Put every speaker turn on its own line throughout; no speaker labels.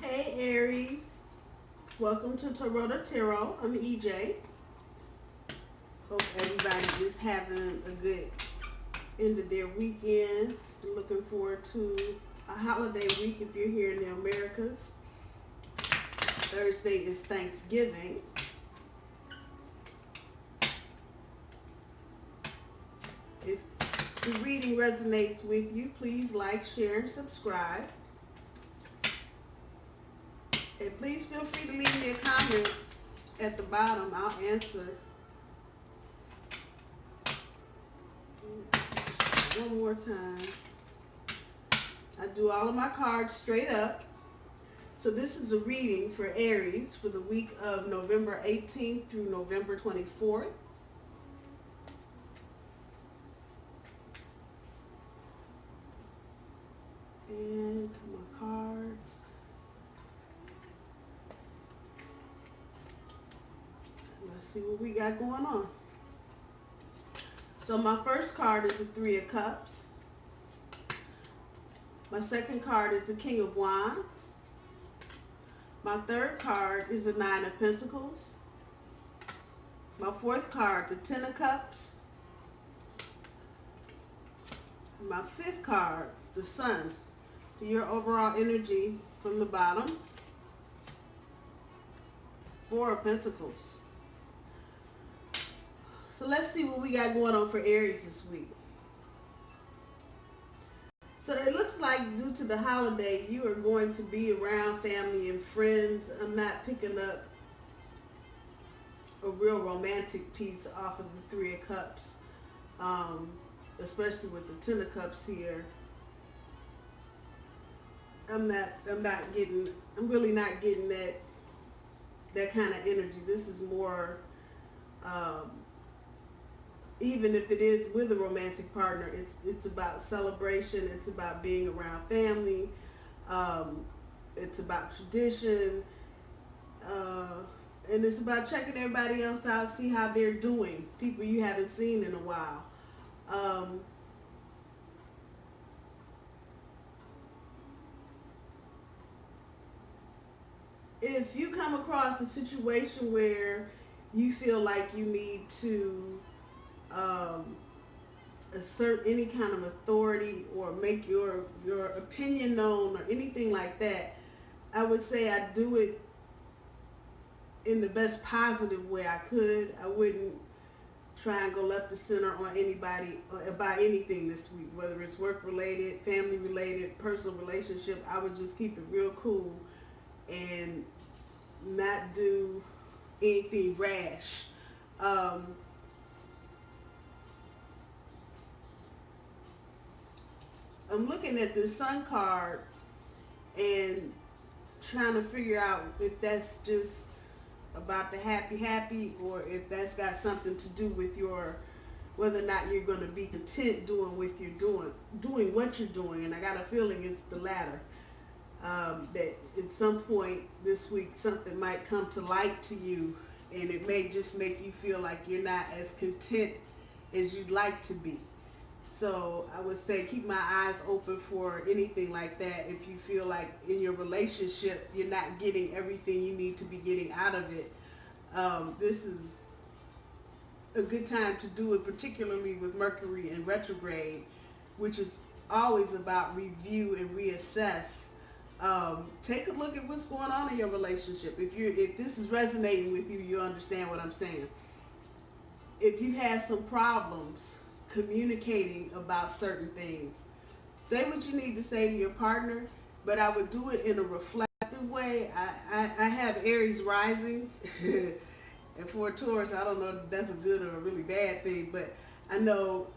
Hey Aries, welcome to Taurota Tarot. I'm EJ. Hope everybody is having a good end of their weekend. Looking forward to a holiday week if you're here in the Americas. Thursday is Thanksgiving. If the reading resonates with you, please like, share, and subscribe. And please feel free to leave me a comment at the bottom. I'll answer. One more time. I do all of my cards straight up. So this is a reading for Aries for the week of November 18th through November 24th. And my cards. Let's see what we got going on. So my first card is the Three of Cups. My second card is the King of Wands. My third card is the Nine of Pentacles. My fourth card, the Ten of Cups. My fifth card, the Sun. Your overall energy from the bottom. Four of Pentacles. So let's see what we got going on for Aries this week. So it looks like due to the holiday, you are going to be around family and friends. I'm not picking up a real romantic piece off of the Three of Cups, especially with the Ten of Cups here. I'm really not getting that kind of energy. This is more, even if it is with a romantic partner, it's about celebration, it's about being around family, it's about tradition, and it's about checking everybody else out, see how they're doing, people you haven't seen in a while. If you come across a situation where you feel like you need to assert any kind of authority or make your opinion known or anything like that, I would say I do it in the best positive way I could. I wouldn't try and go left or center on anybody about anything this week, whether it's work related, family related, personal relationship. I would just keep it real cool and not do anything rash. I'm looking at this Sun card and trying to figure out if that's just about the happy or if that's got something to do with whether or not you're going to be content doing what you're doing. And I got a feeling it's the latter. That at some point this week something might come to light to you, and it may just make you feel like you're not as content as you'd like to be. So I would say keep my eyes open for anything like that. If you feel like in your relationship you're not getting everything you need to be getting out of it, this is a good time to do it, particularly with Mercury in retrograde, which is always about review and reassess. Take a look at what's going on in your relationship. If this is resonating with you, you'll understand what I'm saying. If you have some problems communicating about certain things, say what you need to say to your partner, but I would do it in a reflective way. I have Aries rising, and for a Taurus, I don't know if that's a good or a really bad thing, but I know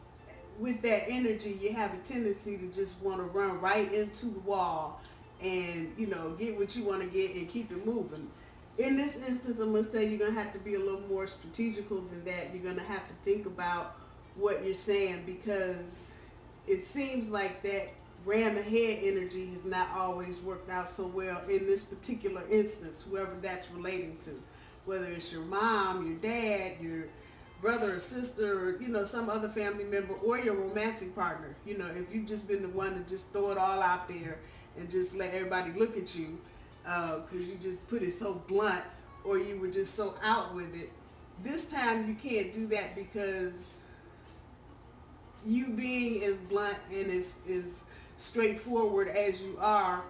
with that energy, you have a tendency to just want to run right into the wall and, get what you want to get and keep it moving. In this instance, I'm going to say you're going to have to be a little more strategical than that. You're going to have to think about what you're saying, because it seems like that ram ahead energy has not always worked out so well in this particular instance, whoever that's relating to, whether it's your mom, your dad, your brother or sister, or some other family member, or your romantic partner. If you've just been the one to just throw it all out there and just let everybody look at you, because you just put it so blunt, or you were just so out with it. This time you can't do that, because you being as blunt and as straightforward as you are,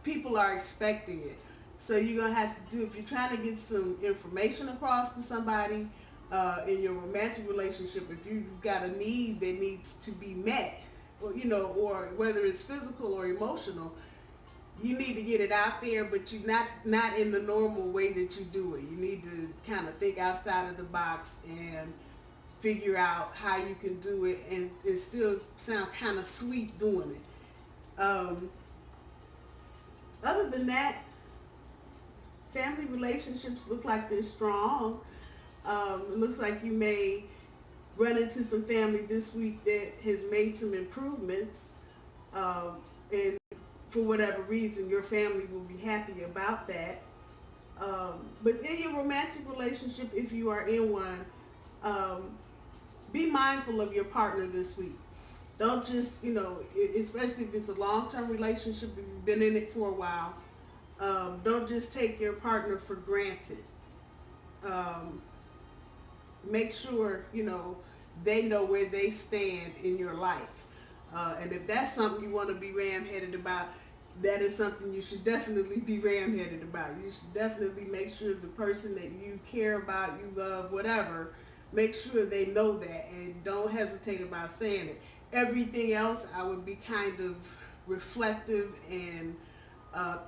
people are expecting it. So you're going to have to do, if you're trying to get some information across to somebody in your romantic relationship, if you've got a need that needs to be met, or, you know, or whether it's physical or emotional, you need to get it out there, but you not in the normal way that you do it. You need to kind of think outside of the box and figure out how you can do it, and it still sound kind of sweet doing it. Other than that, family relationships look like they're strong. It looks like you may run into some family this week that has made some improvements, and for whatever reason, your family will be happy about that. But in your romantic relationship, if you are in one, be mindful of your partner this week. Don't just, you know, especially if it's a long-term relationship, if you've been in it for a while, don't just take your partner for granted. Make sure, you know, they know where they stand in your life. And if that's something you want to be ram-headed about, that is something you should definitely be ram-headed about. You should definitely make sure the person that you care about, you love, whatever, make sure they know that, and don't hesitate about saying it. Everything else, I would be kind of reflective and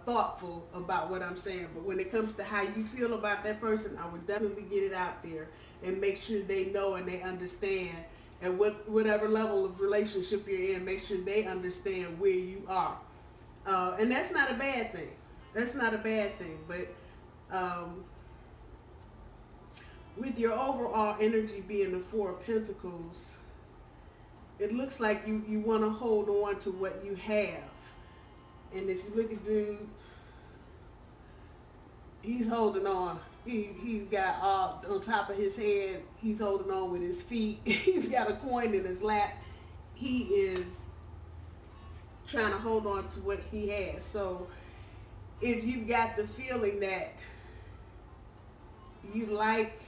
thoughtful about what I'm saying. But when it comes to how you feel about that person, I would definitely get it out there and make sure they know and they understand. And whatever level of relationship you're in, make sure they understand where you are. And that's not a bad thing. That's not a bad thing. But with your overall energy being the Four of Pentacles, it looks like you want to hold on to what you have. And if you look at dude, he's holding on. He's got on top of his head, he's holding on with his feet. He's got a coin in his lap. He is trying to hold on to what he has. So if you've got the feeling that you like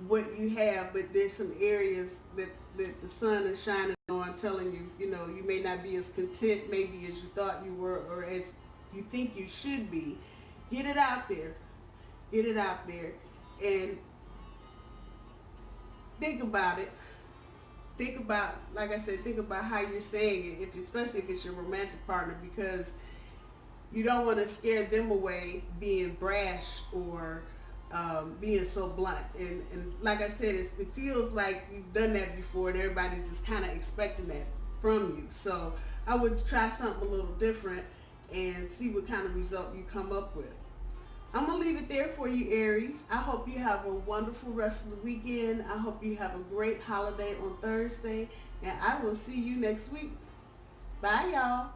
what you have, but there's some areas that the sun is shining on, telling you, you know, you may not be as content maybe as you thought you were, or as you think you should be, get it out there. Get it out there and think about it. Think about, like I said, think about how you're saying it, especially if it's your romantic partner, because you don't want to scare them away being brash or being so blunt. And like I said, it feels like you've done that before, and everybody's just kind of expecting that from you. So I would try something a little different and see what kind of result you come up with. I'm going to leave it there for you, Aries. I hope you have a wonderful rest of the weekend. I hope you have a great holiday on Thursday, and I will see you next week. Bye, y'all.